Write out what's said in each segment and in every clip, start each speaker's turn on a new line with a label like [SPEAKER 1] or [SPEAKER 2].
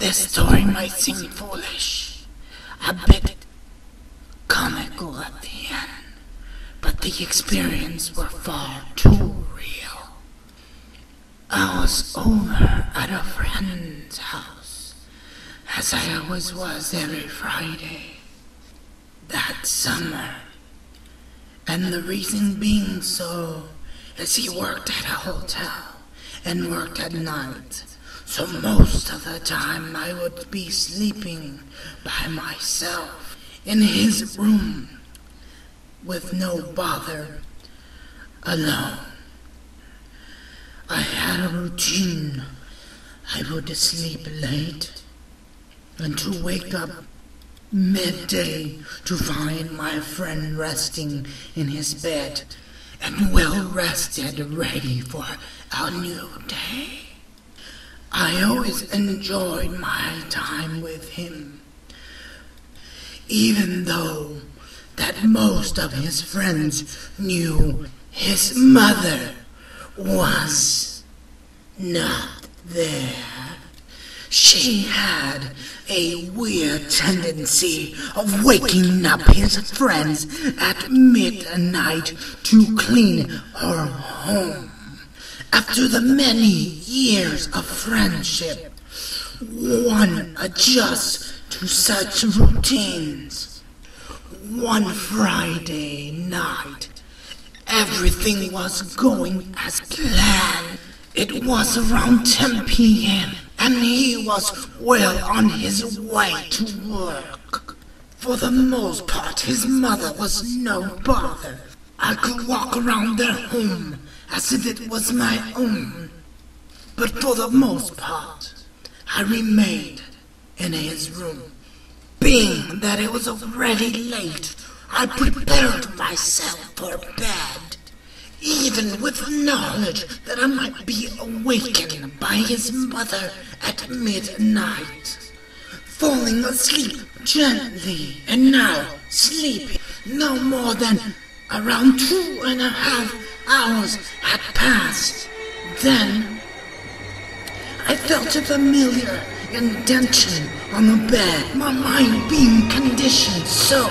[SPEAKER 1] This story might seem foolish, a bit comical at the end, but the experience were far too real. I was over at a friend's house, as I always was every Friday that summer. And the reason being so is he worked at a hotel and worked at night. So most of the time I would be sleeping by myself in his room with no bother, alone. I had a routine. I would sleep late and to wake up midday to find my friend resting in his bed and well rested, ready for a new day. I always enjoyed my time with him, even though that most of his friends knew his mother was not there. She had a weird tendency of waking up his friends at midnight to clean her home. After the many years of friendship, one adjusts to such routines. One Friday night, everything was going as planned. It was around 10 p.m. and he was well on his way to work. For the most part, his mother was no bother. I could walk around their home as if it was my own. But for the most part, I remained in his room. Being that it was already late, I prepared myself for bed, even with the knowledge that I might be awakened by his mother at midnight. Falling asleep gently, and now sleeping. No more than around 2.5 hours had passed. Then I felt a familiar indentation on the bed, my mind being conditioned so.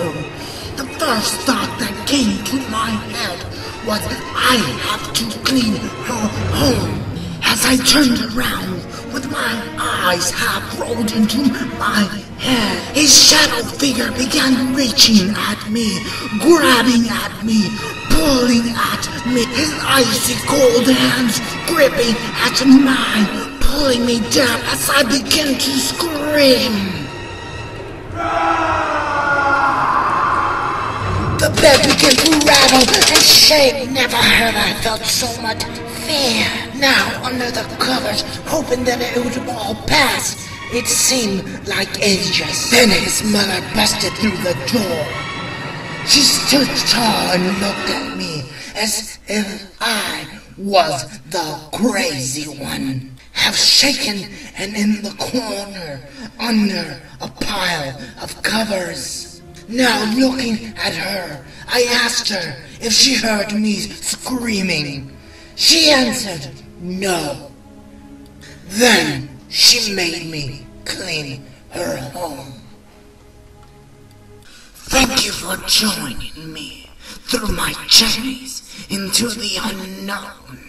[SPEAKER 1] The first thought that came to my head was, I have to clean her home. As I turned around with my eyes half rolled into my head, a shadow figure began reaching at me, grabbing at me, pulling at me, his icy cold hands gripping at mine, pulling me down as I began to scream. The bed began to rattle and shake. Never had I felt so much fear. Now, under the covers, hoping that it would all pass, it seemed like ages. Then his mother busted through the door. She stood tall and looked at me as if I was the crazy one, half shaken and in the corner under a pile of covers. Now looking at her, I asked her if she heard me screaming. She answered no. Then she made me clean her home. Thank you for joining me through my journeys into the unknown.